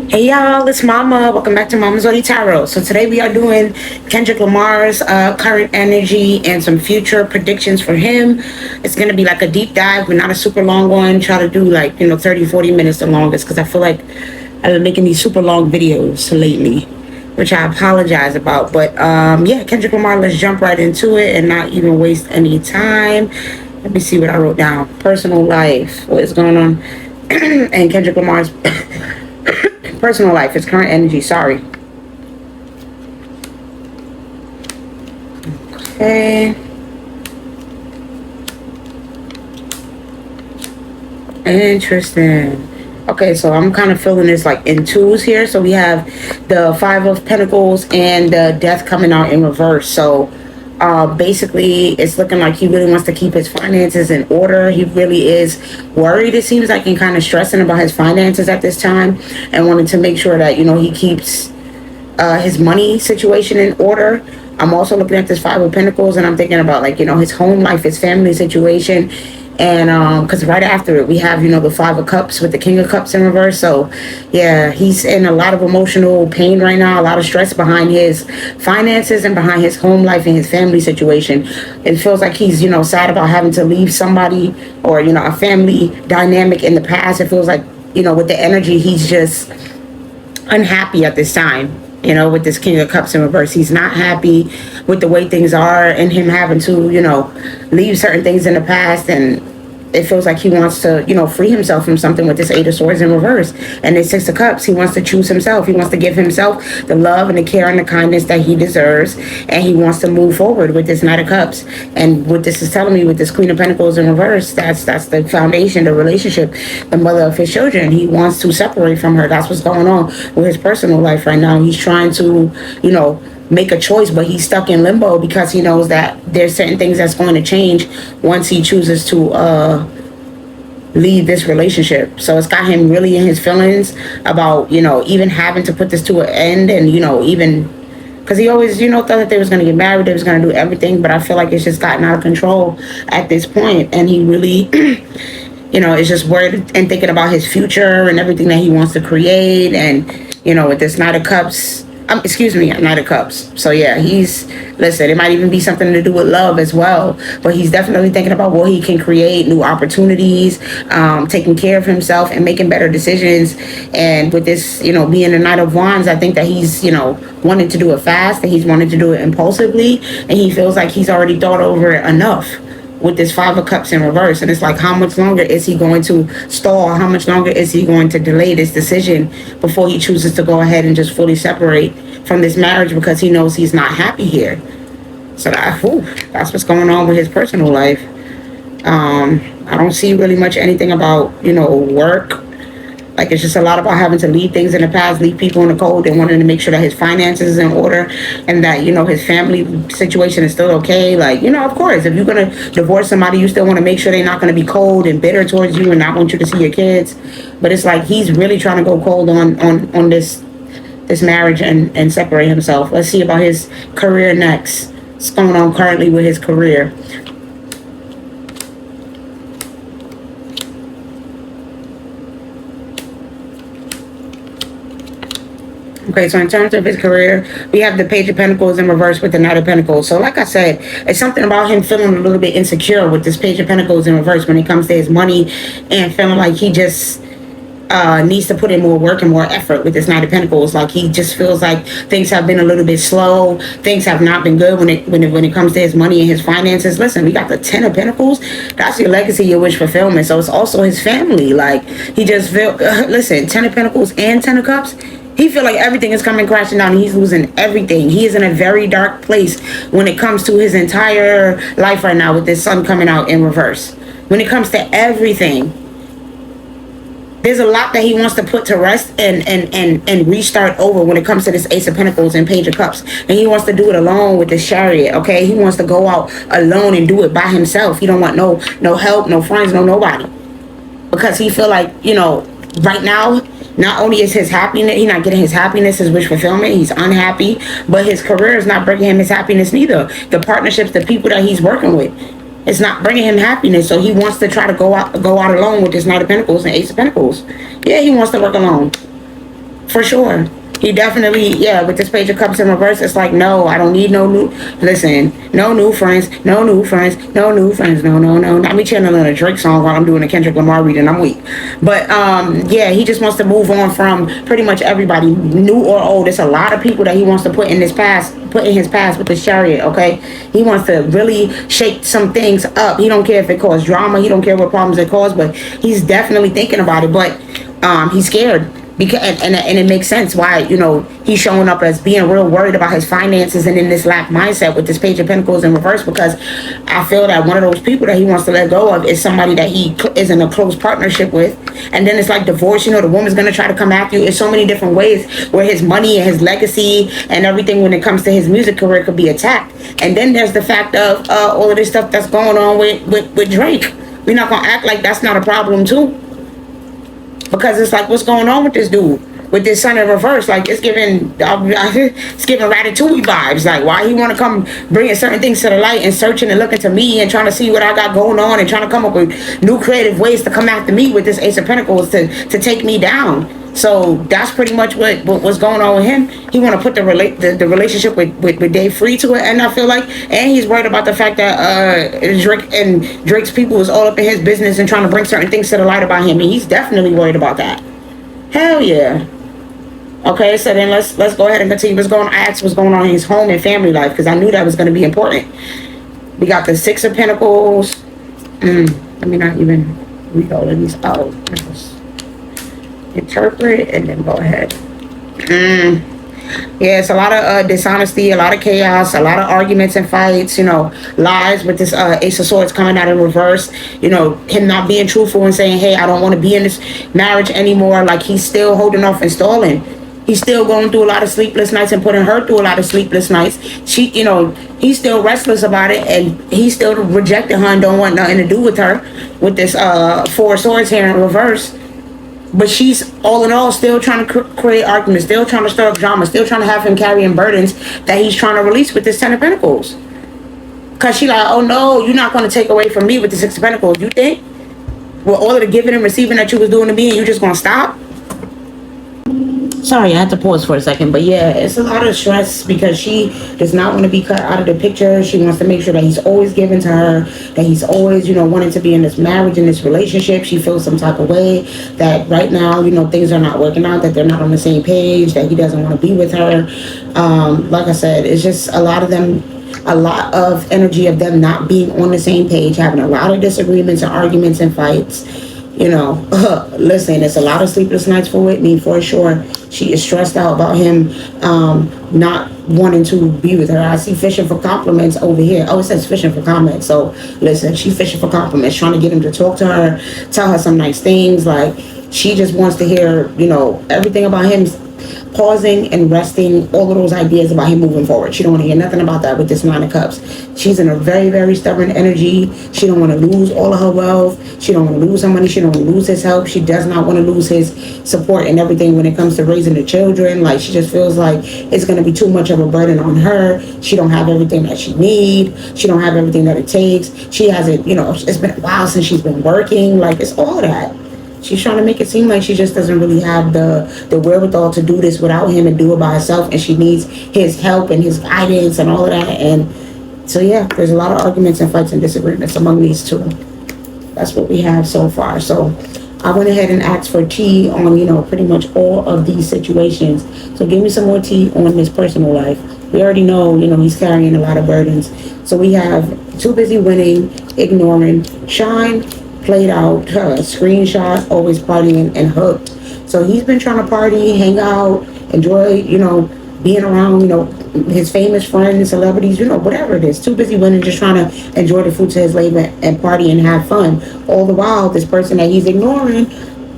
Hey y'all, it's Mama. Welcome back to Mama's Only Tarot. So today we are doing Kendrick Lamar's current energy and some future predictions for him. It's going to be like a deep dive, but not a super long one. Try to do like, 30, 40 minutes the longest because I feel like I've been making these super long videos lately, which I apologize about. But yeah, Kendrick Lamar, let's jump right into it and not even waste any time. Let me see what I wrote down. Personal life, what is going on? And Kendrick Lamar's personal life, his current energy, sorry. Okay. Interesting. Okay, so I'm kind of feeling this like in twos here. So we have the Five of Pentacles and the Death coming out in reverse. So basically it's looking like he really wants to keep his finances in order. He really is worried, it seems like, and kind of stressing about his finances at this time, and wanting to make sure that he keeps his money situation in order. I'm also looking at this Five of Pentacles, and I'm thinking about like his home life, his family situation. And because right after it we have the Five of Cups with the King of Cups in reverse. So yeah, he's in a lot of emotional pain right now, a lot of stress behind his finances and behind his home life and his family situation. It feels like he's sad about having to leave somebody, or a family dynamic in the past. It feels like with the energy, he's just unhappy at this time. With this King of Cups in reverse, he's not happy with the way things are, and him having to, leave certain things in the past. And it feels like he wants to, free himself from something with this Eight of Swords in reverse. And this Six of Cups, he wants to choose himself. He wants to give himself the love and the care and the kindness that he deserves. And he wants to move forward with this Knight of Cups. And what this is telling me with this Queen of Pentacles in reverse, that's the foundation, the relationship, the mother of his children. He wants to separate from her. That's what's going on with his personal life right now. He's trying to, make a choice, but he's stuck in limbo because he knows that there's certain things that's going to change once he chooses to leave this relationship. So it's got him really in his feelings about even having to put this to an end. And even because he always thought that they was going to get married, they was going to do everything, but I feel like it's just gotten out of control at this point, and he really is just worried and thinking about his future and everything that he wants to create. And with this Knight of Cups, Knight of Cups. So yeah, listen, it might even be something to do with love as well, but he's definitely thinking about what he can create, new opportunities, taking care of himself and making better decisions. And with this, being the Knight of Wands, I think that he's, wanting to do it fast, and he's wanting to do it impulsively, and he feels like he's already thought over it enough with this Five of Cups in reverse. And it's like, how much longer is he going to stall? How much longer is he going to delay this decision before he chooses to go ahead and just fully separate from this marriage, because he knows he's not happy here? So that's what's going on with his personal life. I don't see really much anything about work. Like, it's just a lot about having to leave things in the past, leave people in the cold, and wanting to make sure that his finances is in order, and that, his family situation is still okay. Like, of course, if you're going to divorce somebody, you still want to make sure they're not going to be cold and bitter towards you and not want you to see your kids. But it's like he's really trying to go cold on this marriage and separate himself. Let's see about his career next. What's going on currently with his career? Okay, so in terms of his career, we have the Page of Pentacles in reverse with the Knight of Pentacles. So like I said, it's something about him feeling a little bit insecure with this Page of Pentacles in reverse when it comes to his money, and feeling like he just needs to put in more work and more effort with this Knight of Pentacles. Like, he just feels like things have been a little bit slow. Things have not been good when it comes to his money and his finances. Listen, we got the Ten of Pentacles. That's your legacy, your wish fulfillment. So it's also his family. Like, he just feel listen, Ten of Pentacles and Ten of Cups. He feel like everything is coming crashing down and he's losing everything. He is in a very dark place when it comes to his entire life right now with this Sun coming out in reverse. When it comes to everything, there's a lot that he wants to put to rest and restart over when it comes to this Ace of Pentacles and Page of Cups. And he wants to do it alone with this Chariot, okay? He wants to go out alone and do it by himself. He don't want no help, no friends, nobody. Because he feel like, right now, not only is his happiness, he's not getting his happiness, his wish fulfillment, he's unhappy, but his career is not bringing him his happiness neither. The partnerships, the people that he's working with, it's not bringing him happiness. So he wants to try to go out alone with this Knight of Pentacles and Ace of Pentacles. Yeah, he wants to work alone. For sure. He definitely, yeah, with this page of cups in reverse, it's like, no, I don't need no new, listen, no new friends, no new friends, no new friends, no, no, no. Not me channeling a Drake song while I'm doing a Kendrick Lamar reading, I'm weak. But, yeah, he just wants to move on from pretty much everybody, new or old. There's a lot of people that he wants to put in his past, put in his past with this chariot, okay? He wants to really shake some things up. He don't care if it causes drama. He don't care what problems it causes, but he's definitely thinking about it. But he's scared because and it makes sense why he's showing up as being real worried about his finances and in this lack mindset with this page of pentacles in reverse, because I feel that one of those people that he wants to let go of is somebody that he is in a close partnership with. And then it's like divorce, the woman's going to try to come after you. It's so many different ways where his money and his legacy and everything when it comes to his music career could be attacked. And then there's the fact of all of this stuff that's going on with Drake. We're not going to act like that's not a problem too. Because it's like, what's going on with this dude? With this sun in reverse, like it's giving Ratatouille vibes. Like, why he want to come bringing certain things to the light and searching and looking to me and trying to see what I got going on and trying to come up with new creative ways to come after me with this Ace of Pentacles to take me down. So that's pretty much what's going on with him. He want to put the relationship with Dave free to it, and I feel like, and he's worried about the fact that Drake's people is all up in his business and trying to bring certain things to the light about him, and he's definitely worried about that. Hell yeah. Okay, so then let's go ahead and continue. What's going on in his home and family life, because I knew that was going to be important. We got the Six of Pentacles. Let me not even read all of these out. Interpret and then go ahead. Yeah, it's a lot of dishonesty, a lot of chaos, a lot of arguments and fights, lies with this Ace of Swords coming out in reverse, him not being truthful and saying, hey, I don't want to be in this marriage anymore. Like, he's still holding off and stalling. He's still going through a lot of sleepless nights and putting her through a lot of sleepless nights. She, he's still restless about it, and he still rejected her and don't want nothing to do with her with this Four of Swords here in reverse. But she's, all in all, still trying to create arguments, still trying to stir up drama, still trying to have him carrying burdens that he's trying to release with this Ten of Pentacles. Because she like, oh no, you're not going to take away from me with the Six of Pentacles. You think? With all of the giving and receiving that you was doing to me, and you just going to stop? Sorry, I had to pause for a second. But yeah, it's a lot of stress because she does not want to be cut out of the picture. She wants to make sure that he's always giving to her, that he's always, wanting to be in this marriage, in this relationship. She feels some type of way that right now, things are not working out, that they're not on the same page, that he doesn't want to be with her. Like I said, it's just a lot of energy of them not being on the same page, having a lot of disagreements and arguments and fights. Listen, it's a lot of sleepless nights for Whitney, for sure. She is stressed out about him not wanting to be with her. I see fishing for compliments over here. Oh, it says fishing for comments. So, listen, she's fishing for compliments, trying to get him to talk to her, tell her some nice things. Like, she just wants to hear, everything about him, pausing and resting, all of those ideas about him moving forward. She don't want to hear nothing about that with this Nine of Cups. She's in a very, very stubborn energy. She don't want to lose all of her wealth. She don't want to lose her money. She don't want to lose his help. She does not want to lose his support and everything when it comes to raising the children. Like, she just feels like it's going to be too much of a burden on her. She don't have everything that she needs. She don't have everything that it takes. She hasn't, it's been a while since she's been working. Like, it's all that. She's trying to make it seem like she just doesn't really have the wherewithal to do this without him and do it by herself, and she needs his help and his guidance and all of that. And so yeah, there's a lot of arguments and fights and disagreements among these two. That's what we have so far. So I went ahead and asked for tea on pretty much all of these situations. So give me some more tea on his personal life. We already know he's carrying a lot of burdens. So we have too busy winning, ignoring, shine, played out, screenshot, always partying, and hooked. So he's been trying to party, hang out, enjoy, being around, his famous friends, celebrities, whatever it is. Too busy winning, just trying to enjoy the fruits of his labor and party and have fun. All the while, this person that he's ignoring,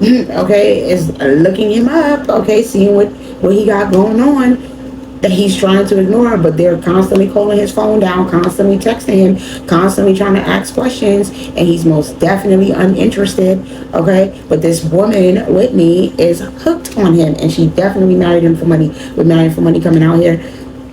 okay, is looking him up, okay, seeing what he got going on, that he's trying to ignore, but they're constantly calling his phone down, constantly texting him, constantly trying to ask questions, and he's most definitely uninterested, okay? But this woman, Whitney, is hooked on him, and she definitely married him for money, with Married for Money coming out here,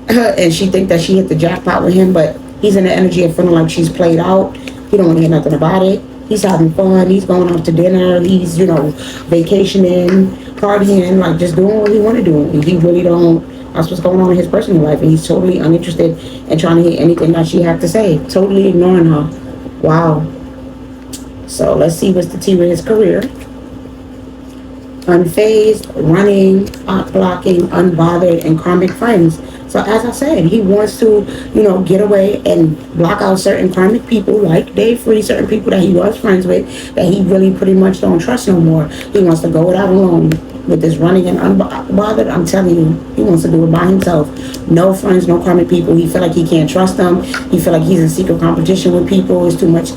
and she think that she hit the jackpot with him, but he's in the energy of feeling like she's played out. He don't want to hear nothing about it. He's having fun. He's going out to dinner. He's, vacationing, partying, like just doing what he want to do. And he really don't. That's what's going on in his personal life, and he's totally uninterested in trying to hear anything that she had to say. Totally ignoring her. Wow. So let's see what's the tea with his career. Unfazed, running, blocking, unbothered, and karmic friends. So as I said, he wants to, get away and block out certain karmic people like Dave Free, certain people that he was friends with that he really pretty much don't trust no more. He wants to go it out alone with this running and unbothered. I'm telling you, he wants to do it by himself. No friends, no karmic people. He feel like he can't trust them. He feel like he's in secret competition with people. It's too much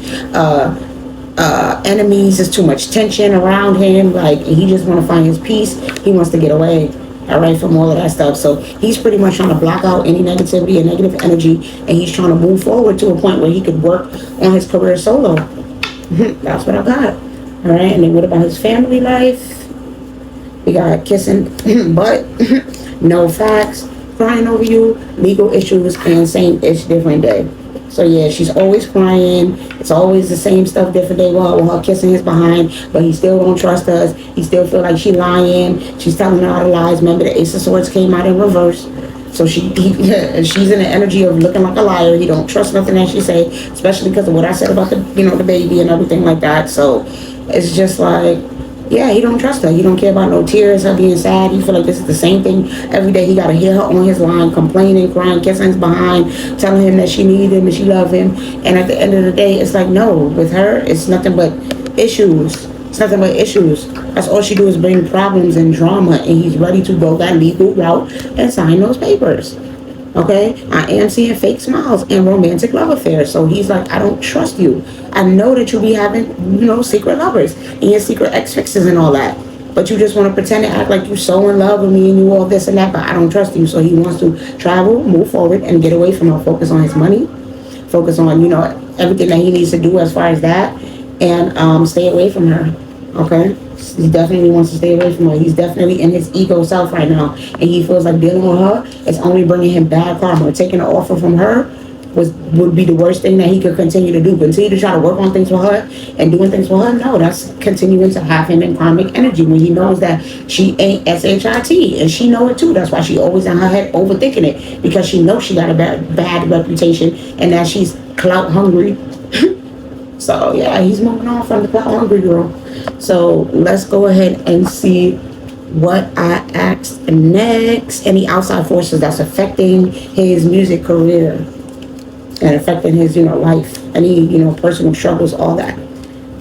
enemies. There's too much tension around him. Like, he just want to find his peace. He wants to get away, all right, from all of that stuff. So he's pretty much trying to block out any negativity and negative energy, and he's trying to move forward to a point where he could work on his career solo. That's what I got. All right, and then what about his family life? We got kissing butt, no facts, crying over you, legal issues, and same ish, different day. So yeah, she's always crying. It's always the same stuff, different day. Well, her kissing his behind, but he still don't trust us. He still feel like she lying. She's telling her all the lies. Remember, the Ace of Swords came out in reverse. So she's in the energy of looking like a liar. He don't trust nothing that she say, especially because of what I said about the baby and everything like that. So it's just like, yeah, he don't trust her. He don't care about no tears, her being sad. He feel like this is the same thing every day. He got to hear her on his line, complaining, crying, kissing his behind, telling him that she needs him and she love him. And at the end of the day, it's like, no, with her, it's nothing but issues. It's nothing but issues. That's all she do is bring problems and drama, and he's ready to go that legal route and sign those papers. Okay, I am seeing fake smiles and romantic love affairs. So he's like, I don't trust you. I know that you be having, secret lovers and your secret ex-fixes and all that. But you just want to pretend and act like you're so in love with me and you all this and that, but I don't trust you. So he wants to travel, move forward, and get away from her. Focus on his money. Focus on, everything that he needs to do as far as that. And stay away from her. Okay? He definitely wants to stay away from her. He's definitely in his ego self right now. And he feels like dealing with her is only bringing him bad karma. Taking an offer from her would be the worst thing that he could continue to do. Continue to try to work on things for her and doing things for her? No, that's continuing to have him in karmic energy when he knows that she ain't SHIT. And she know it too. That's why she always in her head overthinking it. Because she knows she got a bad reputation and that she's clout hungry. So yeah, he's moving on from the clout hungry girl. So let's go ahead and see what I asked next. Any outside forces that's affecting his music career and affecting his, life. Any, personal struggles, all that.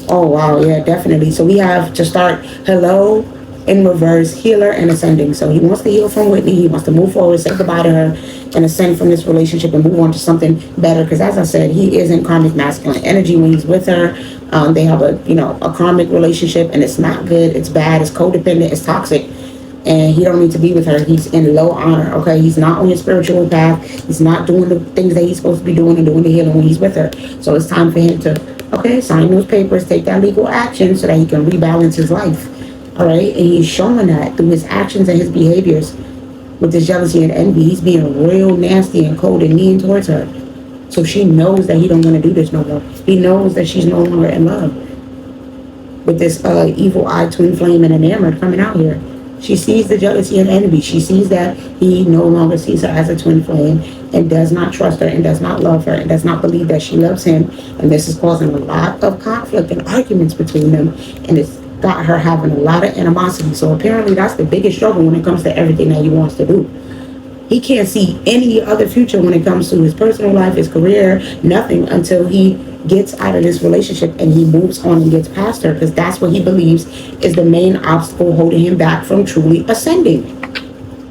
Oh, wow, yeah, definitely. So we have to start hello in reverse, healer, and ascending. So he wants to heal from Whitney. He wants to move forward, say goodbye to her, and ascend from this relationship and move on to something better. Because as I said, he is in karmic masculine energy when he's with her. They have a karmic relationship, and it's not good. It's bad. It's codependent. It's toxic. And he don't need to be with her. He's in low honor, okay? He's not on his spiritual path. He's not doing the things that he's supposed to be doing and doing the healing when he's with her. So it's time for him to, sign those papers, take that legal action so that he can rebalance his life, all right? And he's showing that through his actions and his behaviors with this jealousy and envy. He's being real nasty and cold and mean towards her. So she knows that he don't want to do this no more. He knows that she's no longer in love with this evil eye twin flame and enamored coming out here. She sees the jealousy and envy. She sees that he no longer sees her as a twin flame and does not trust her and does not love her and does not believe that she loves him. And this is causing a lot of conflict and arguments between them. And it's got her having a lot of animosity. So apparently that's the biggest struggle when it comes to everything that he wants to do. He can't see any other future when it comes to his personal life, his career, nothing until he gets out of this relationship and he moves on and gets past her, because that's what he believes is the main obstacle holding him back from truly ascending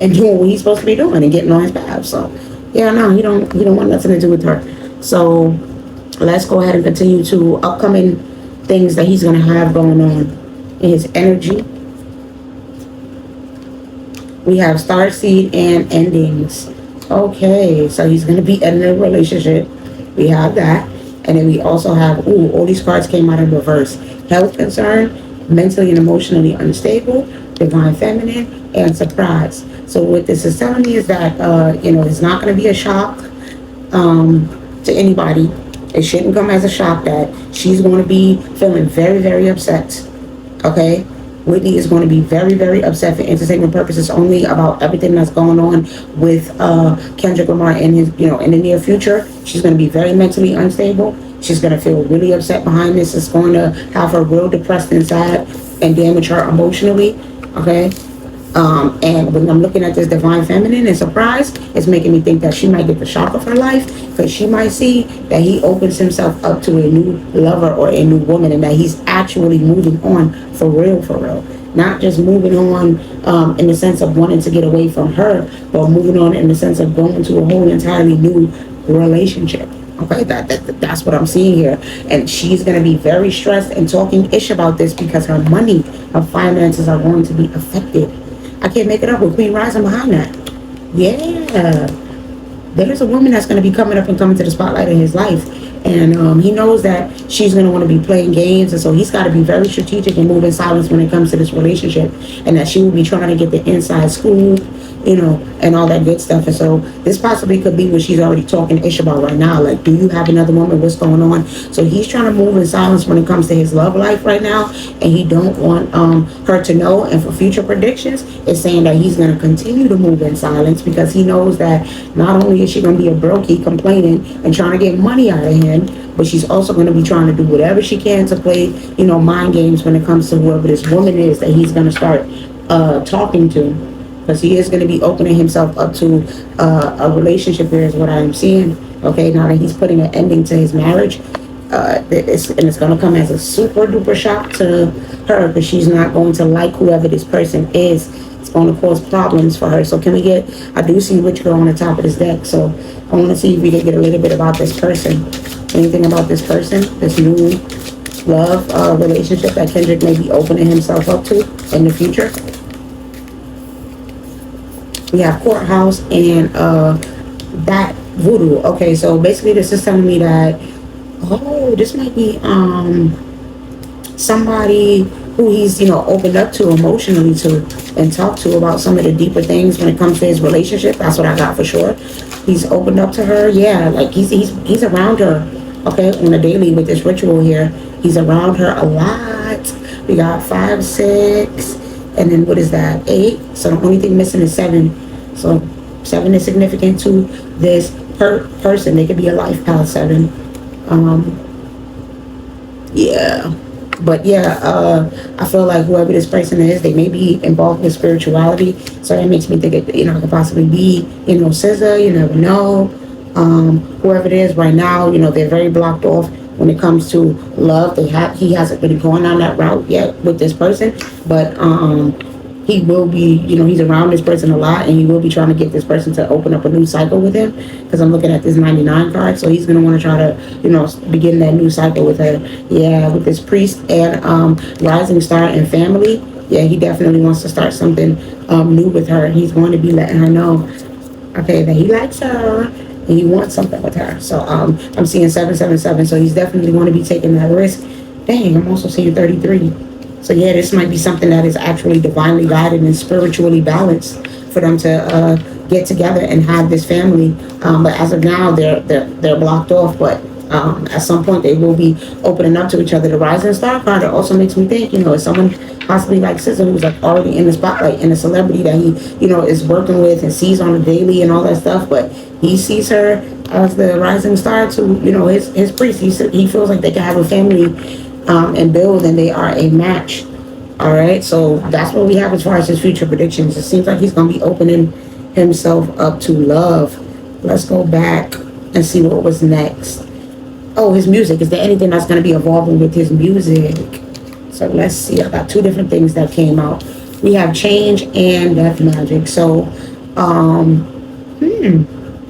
and doing what he's supposed to be doing and getting on his path. So yeah, no, he don't want nothing to do with her. So let's go ahead and continue to upcoming things that he's going to have going on in his energy. We have starseed and endings. Okay, so he's going to be ending a relationship. We have that. And then we also have, all these cards came out in reverse. Health concern, mentally and emotionally unstable, divine feminine, and surprise. So what this is telling me is that, it's not going to be a shock to anybody It shouldn't come as a shock that she's going to be feeling very, very upset. Okay? Whitney is going to be very, very upset for entertainment purposes only about everything that's going on with Kendrick Lamar in his, in the near future. She's going to be very mentally unstable. She's going to feel really upset behind this. It's going to have her real depressed inside and damage her emotionally. Okay? And when I'm looking at this divine feminine and surprise, it's making me think that she might get the shock of her life because she might see that he opens himself up to a new lover or a new woman and that he's actually moving on for real, for real. Not just moving on in the sense of wanting to get away from her, but moving on in the sense of going to a whole entirely new relationship. Okay, that's what I'm seeing here. And she's going to be very stressed and talking ish about this because her money, her finances are going to be affected. I can't make it up with Queen Rising behind that. Yeah. There's a woman that's going to be coming up and coming to the spotlight in his life. And he knows that she's going to want to be playing games. And so he's got to be very strategic and move in silence when it comes to this relationship. And that she will be trying to get the inside scoop, and all that good stuff. And so this possibly could be what she's already talking ish about right now. Like, do you have another woman? What's going on? So he's trying to move in silence when it comes to his love life right now. And he don't want her to know. And for future predictions, it's saying that he's going to continue to move in silence because he knows that not only is she going to be a brokey complaining and trying to get money out of him, but she's also going to be trying to do whatever she can to play, mind games when it comes to whoever this woman is that he's going to start talking to. Because he is going to be opening himself up to a relationship here is what I am seeing. Okay, now that he's putting an ending to his marriage, it's going to come as a super duper shock to her because she's not going to like whoever this person is. It's going to cause problems for her. So I do see Rich Girl on the top of this deck. So I want to see if we can get a little bit about this person. Anything about this person, this new love relationship that Kendrick may be opening himself up to in the future. We have courthouse and that voodoo. Okay, so basically this is telling me that this might be somebody who he's opened up to emotionally to and talked to about some of the deeper things when it comes to his relationship. That's what I got for sure. He's opened up to her. Yeah, like he's around her. Okay, on a daily with this ritual here. He's around her a lot. We got 5, 6. And then what is that? 8. So the only thing missing is 7. So 7 is significant to this person. They could be a life path 7. Yeah. But yeah, I feel like whoever this person is, they may be involved with spirituality. So that makes me think it, could possibly be, SZA. You never know. Whoever it is right now, they're very blocked off when it comes to love. He hasn't really gone down that route yet with this person, but he will be, he's around this person a lot, and he will be trying to get this person to open up a new cycle with him, because I'm looking at this 99 card, so he's going to want to try to, begin that new cycle with her. Yeah, with this priest and rising star and family. Yeah, he definitely wants to start something new with her. He's going to be letting her know, okay, that he likes her. And he wants something with her. So I'm seeing 777. So he's definitely going to be taking that risk. Dang, I'm also seeing 33. So yeah, this might be something that is actually divinely guided and spiritually balanced for them to get together and have this family. But as of now, they're blocked off. But at some point, they will be opening up to each other. The Rising Star card also makes me think, is someone possibly like SZA, who's like already in the spotlight and a celebrity that he, is working with and sees on a daily and all that stuff. But he sees her as the rising star to, his priest. He feels like they can have a family and build, and they are a match. All right, so that's what we have as far as his future predictions. It seems like he's going to be opening himself up to love. Let's go back and see what was next. Oh, his music. Is there anything that's going to be evolving with his music? So let's see. I got 2 different things that came out. We have change and death magic. So,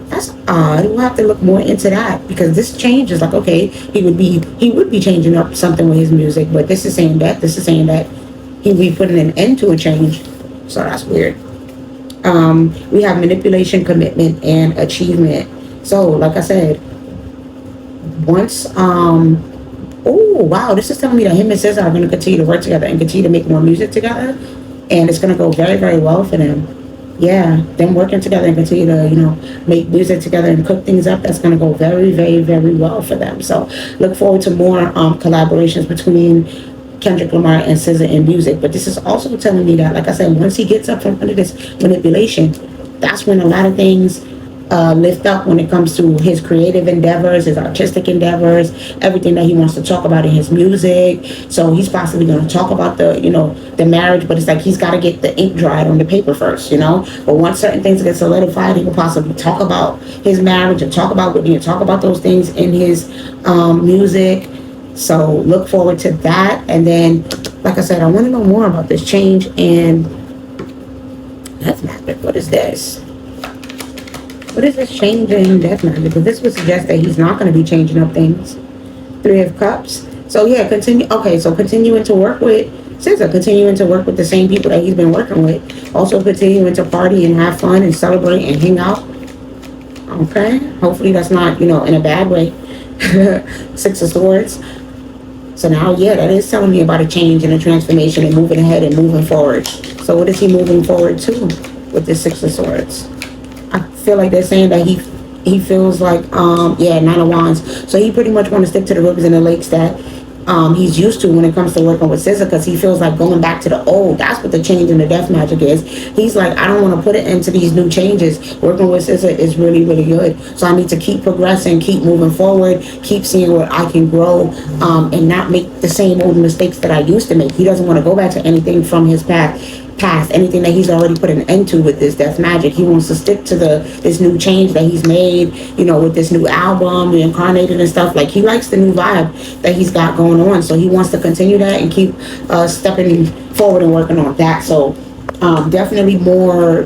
that's odd. We'll have to look more into that, because this change is like, okay, he would be changing up something with his music, but this is saying that he would be putting an end to a change. So that's weird. We have manipulation, commitment, and achievement. So like I said, once oh wow, this is telling me that him and SZA are going to continue to work together and continue to make more music together, and it's going to go very, very well for them. Yeah, them working together and continue to, make music together and cook things up, that's going to go very, very, very well for them. So look forward to more collaborations between Kendrick Lamar and SZA in music. But this is also telling me that, like I said, once he gets up from under this manipulation, that's when a lot of things lift up when it comes to his creative endeavors, his artistic endeavors, everything that he wants to talk about in his music. So he's possibly going to talk about the marriage, but it's like he's got to get the ink dried on the paper first. But once certain things get solidified, he will possibly talk about his marriage and talk about Whitney and talk about those things in his music. So look forward to that. And then, like I said, I want to know more about this change in Death Magic. What is this? What is this change in Death Magic? Because this would suggest that he's not going to be changing up things. Three of Cups. So yeah, continue. Okay, so continuing to work with SZA, continuing to work with the same people that he's been working with. Also continuing to party and have fun and celebrate and hang out. Okay, hopefully that's not, in a bad way. Six of Swords. So now, yeah, that is telling me about a change and a transformation and moving ahead and moving forward. So what is he moving forward to with this Six of Swords? I feel like they're saying that he feels like, Nine of Wands. So he pretty much want to stick to the rivers and the lakes that he's used to when it comes to working with SZA, because he feels like going back to the old. That's what the change in the Death Magic is. He's like, I don't want to put it into these new changes. Working with SZA is really, really good. So I need to keep progressing, keep moving forward, keep seeing where I can grow, and not make the same old mistakes that I used to make. He doesn't want to go back to anything from his past, anything that he's already put an end to with this Death Magic. He wants to stick to this new change that he's made, with this new album, Reincarnated and stuff. Like, he likes the new vibe that he's got going on, so he wants to continue that and keep stepping forward and working on that. So definitely more,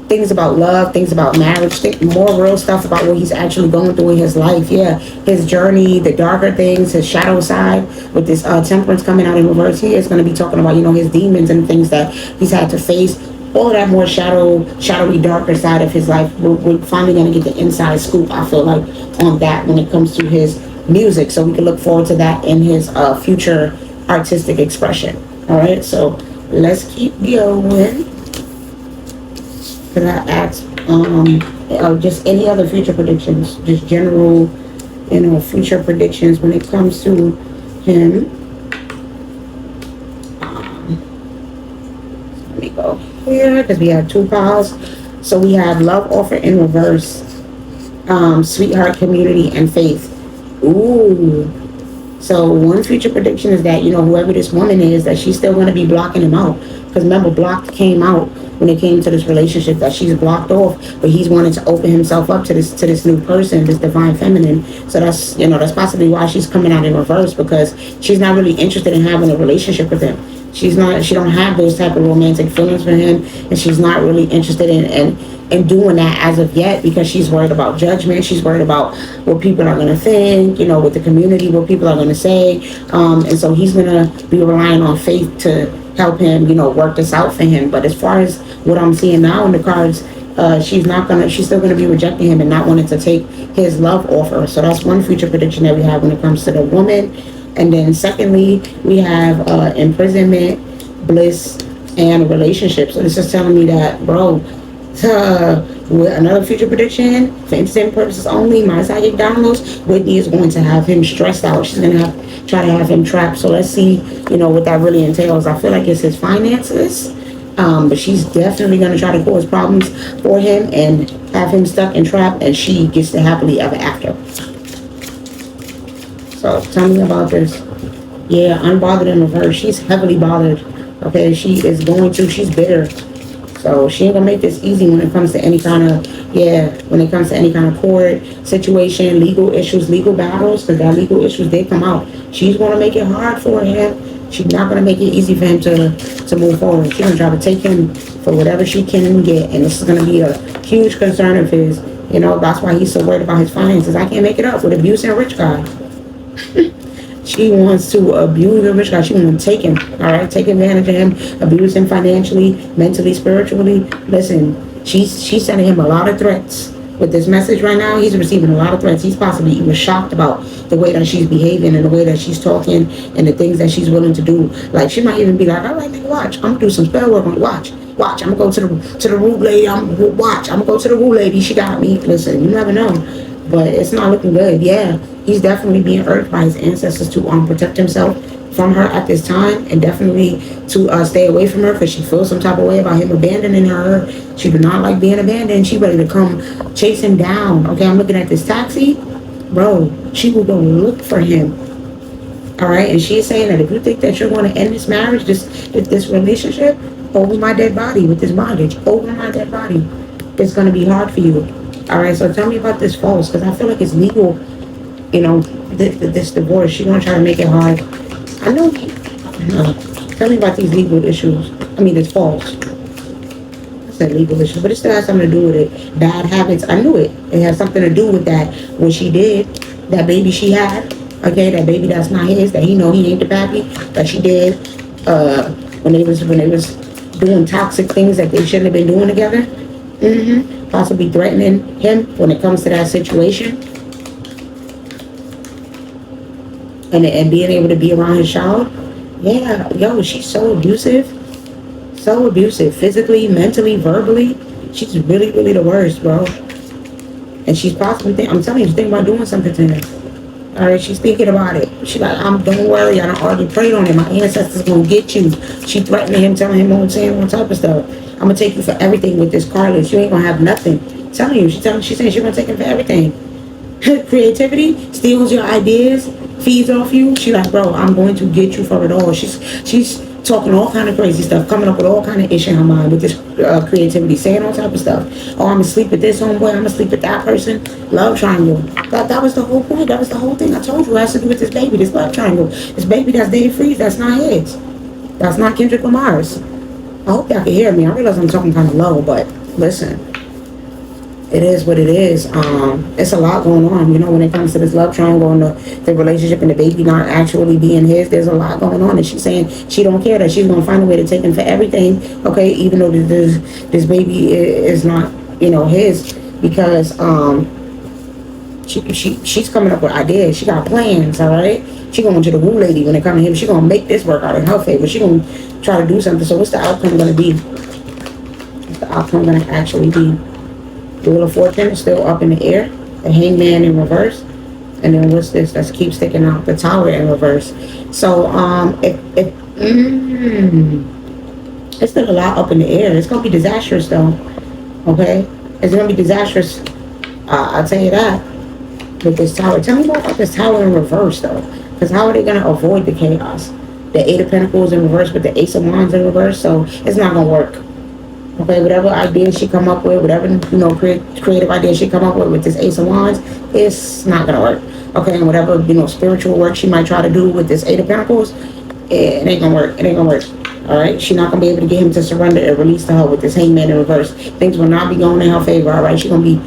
things about love, things about marriage, more real stuff about what he's actually going through in his life. Yeah, his journey, the darker things, his shadow side. With this Temperance coming out in reverse, he is going to be talking about, his demons and things that he's had to face. All of that more shadowy, darker side of his life. We're finally going to get the inside scoop, I feel like, on that when it comes to his music. So we can look forward to that in his future artistic expression. All right, so let's keep going. Could I ask just any other future predictions, just general, future predictions when it comes to him? Let me go here because we have two piles. So we have love offer in reverse, sweetheart, community, and faith. Ooh. So one future prediction is that, whoever this woman is, that she's still going to be blocking him out. Because remember, blocked came out when it came to this relationship, that she's blocked off, but he's wanting to open himself up to this new person, this divine feminine. So that's possibly why she's coming out in reverse, because she's not really interested in having a relationship with him. She don't have those type of romantic feelings for him, and she's not really interested in doing that as of yet, because she's worried about judgment. She's worried about what people are going to think, with the community, what people are going to say. And so he's going to be relying on faith to help him, work this out for him. But as far as what I'm seeing now in the cards, she's still gonna be rejecting him and not wanting to take his love offer. So that's one future prediction that we have when it comes to the woman. And then secondly, we have imprisonment, bliss, and relationship. So this is telling me that, bro, with another future prediction, for entertainment purposes only, my psychic downloads, Whitney is going to have him stressed out. She's going to try to have him trapped. So let's see, what that really entails. I feel like it's his finances, but she's definitely going to try to cause problems for him and have him stuck and trapped, and she gets to happily ever after. So tell me about this. Yeah, unbothered in reverse. She's heavily bothered. Okay, she's bitter. So she ain't gonna make this easy when it comes to any kind of court situation, legal issues, legal battles, because that legal issues, they come out. She's gonna make it hard for him. She's not gonna make it easy for him to move forward. She's gonna try to take him for whatever she can get, and this is gonna be a huge concern of his. That's why he's so worried about his finances. I can't make it up with abuse and a rich guy. She wants to abuse the rich guy. She wants to take him, all right? Take advantage of him, abuse him financially, mentally, spiritually. Listen, she's sending him a lot of threats. With this message right now, he's receiving a lot of threats. He's possibly even shocked about the way that she's behaving and the way that she's talking and the things that she's willing to do. Like, she might even be like, all right, nigga, watch. I'm going to do some spell work on you. Watch. Watch, I'm gonna go to the rude lady. I'm gonna go to the rude lady. She got me. Listen, you never know, but it's not looking good. Yeah, he's definitely being urged by his ancestors to protect himself from her at this time, and definitely to stay away from her because she feels some type of way about him abandoning her. She do not like being abandoned. She ready to come chase him down. Okay, I'm looking at this taxi, bro. She will go look for him. All right, and she's saying that if you think that you're going to end this marriage, this relationship, over my dead body with this bondage, over my dead body, it's going to be hard for you. All right, so tell me about this false, because I feel like it's legal. You know, this divorce. She's going to try to make it hard. I know. Tell me about these legal issues. I mean, it's false. I said legal issues, but it still has something to do with it. Bad habits. I knew it. It has something to do with that. What she did, that baby she had. Okay, that baby that's not his, that he know he ain't the pappy, that she did when they was doing toxic things that they shouldn't have been doing together. Possibly threatening him when it comes to that situation, and being able to be around his child. Yeah, yo, she's so abusive, physically, mentally, verbally. She's really, really the worst, bro. And she's possibly I'm telling you, she's thinking about doing something to him. All right, she's thinking about it. She's like, don't worry, I done already prayed on it. My ancestors gonna get you. She threatening him, telling him saying all type of stuff. I'm gonna take you for everything with this Carlos. You ain't gonna have nothing. I'm telling you, she's saying she's gonna take him for everything. Creativity steals your ideas, feeds off you. She like, bro, I'm going to get you for it all. She's talking all kind of crazy stuff, coming up with all kind of issue in her mind with this creativity, saying all type of stuff. Oh, I'm gonna sleep with this homeboy. I'm gonna sleep with that person. Love triangle. That was the whole point. That was the whole thing. I told you it has to do with this baby, this love triangle. This baby that's Dave Freeze. That's not his. That's not Kendrick Lamar's. I hope y'all can hear me. I realize I'm talking kind of low, but listen. It is what it is. It's a lot going on, you know, when it comes to this love triangle and the relationship and the baby not actually being his. There's a lot going on, and she's saying she don't care, that she's gonna find a way to take him for everything. Okay, even though this baby is not, you know, his, because she's coming up with ideas. She got plans. All right, she going to the woo lady when it comes to him. She gonna make this work out in her favor. She gonna try to do something. So what's the outcome gonna be? What's the outcome gonna actually be? The Wheel of Fortune is still up in the air. The Hangman in reverse. And then what's this that keeps sticking out? The Tower in reverse. So, it's still a lot up in the air. It's going to be disastrous, though. Okay? It's going to be disastrous. I'll tell you that. With this Tower. Tell me more about this Tower in reverse, though. Because how are they going to avoid the chaos? The Eight of Pentacles in reverse with the Ace of Wands in reverse. So, it's not going to work. Okay, whatever ideas she come up with, whatever, you know, creative ideas she come up with this Ace of Wands, it's not gonna work. Okay, and whatever, you know, spiritual work she might try to do with this Eight of Pentacles, it ain't gonna work. It ain't gonna work. All right, she's not gonna be able to get him to surrender and release to her with this Hangman in reverse. Things will not be going in her favor. All right, she's gonna be,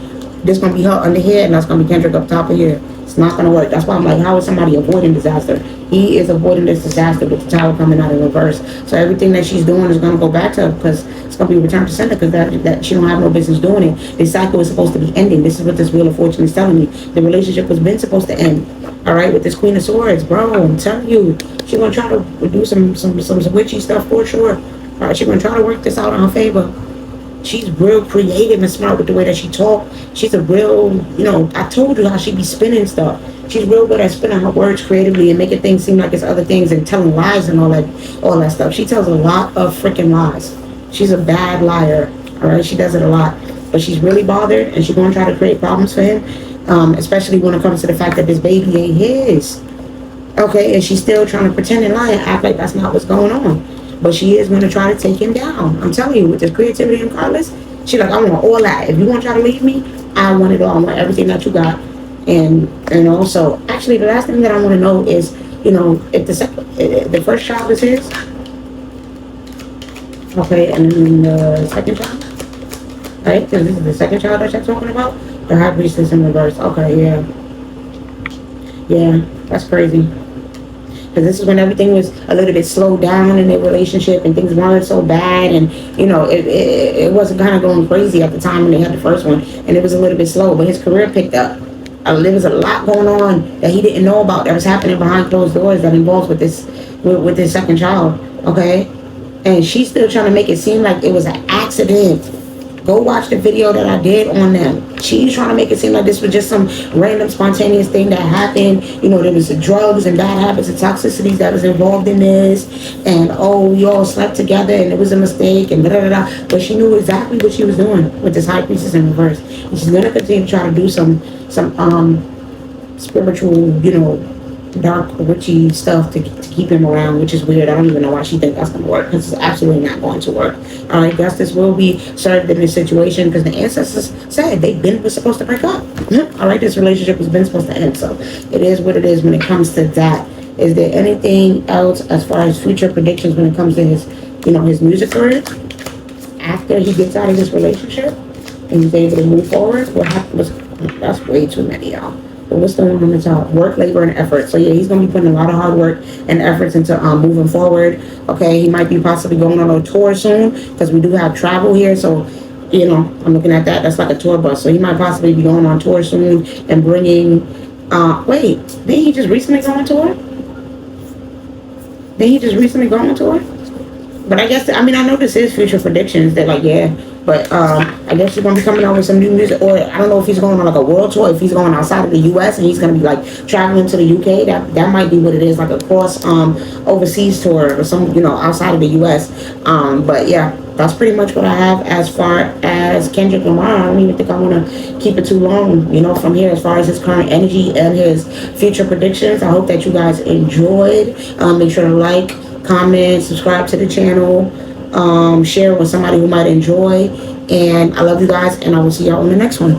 this gonna be her under here, and that's gonna be Kendrick up top of here. It's not gonna work. That's why I'm like, how is somebody avoiding disaster? He is avoiding this disaster with the Tower coming out in reverse. So everything that she's doing is gonna go back to her, because it's gonna be returned to sender, because that she don't have no business doing it. This cycle is supposed to be ending. This is what this Wheel of Fortune is telling me. The relationship was been supposed to end. All right, with this Queen of Swords, bro. I'm telling you, she's gonna try to do some witchy stuff for sure. All right, she's gonna try to work this out in her favor. She's real creative and smart with the way that she talk. She's a real, you know, I told you how she be spinning stuff. She's real good at spinning her words creatively and making things seem like it's other things and telling lies and all that stuff. She tells a lot of freaking lies. She's a bad liar. All right, she does it a lot. But she's really bothered, and she's gonna try to create problems for him, especially when it comes to the fact that this baby ain't his. Okay, and she's still trying to pretend and lie and act like that's not what's going on. But she is going to try to take him down. I'm telling you, with this creativity and Carlos, she's like, I want all that. If you want to try to leave me, I want it all. I want everything that you got. And you know, so actually, the last thing that I want to know is, you know, if the first child is his, okay, and then the second child, right? This is the second child that you're talking about. The High Priestess in reverse. Okay, yeah, that's crazy. Because this is when everything was a little bit slowed down in their relationship and things weren't so bad, and you know, it wasn't kind of going crazy at the time when they had the first one, and it was a little bit slow, but his career picked up. There was a lot going on that he didn't know about that was happening behind closed doors that involves with this second child. Okay, and she's still trying to make it seem like it was an accident. Go watch the video that I did on them. She's trying to make it seem like this was just some random spontaneous thing that happened. You know, there was the drugs and bad habits and toxicities that was involved in this. And oh, we all slept together and it was a mistake and da da da. But she knew exactly what she was doing with this high priestess in reverse. And she's gonna continue to try to do some spiritual, you know, dark witchy stuff to keep him around, which is weird. I don't even know why she thinks that's going to work, because it's absolutely not going to work. All right, justice will be served in this situation, because the ancestors said they've been supposed to break up. All right, this relationship has been supposed to end, so it is what it is when it comes to that. Is there anything else as far as future predictions when it comes to his, you know, his music career after he gets out of this relationship and he's able to move forward? What happens? That's way too many, y'all. But what's the one on the top? Work, labor, and effort. So yeah, he's gonna be putting a lot of hard work and efforts into moving forward. Okay, he might be possibly going on a tour soon, because we do have travel here. So, you know, I'm looking at that. That's like a tour bus. So he might possibly be going on tour soon and bringing. Wait, didn't he just recently go on tour? Did he just recently go on tour? But I guess, I mean, I know this is future predictions. They're like, yeah. But I guess he's going to be coming out with some new music. Or I don't know if he's going on like a world tour, if he's going outside of the U.S. and he's going to be like traveling to the U.K. That might be what it is, like a cross overseas tour or some, you know, outside of the U.S. But yeah, that's pretty much what I have as far as Kendrick Lamar. I don't even think I want to keep it too long, you know, from here as far as his current energy and his future predictions. I hope that you guys enjoyed. Make sure to like, comment, subscribe to the channel, share with somebody who might enjoy. And I love you guys, and I will see y'all on the next one.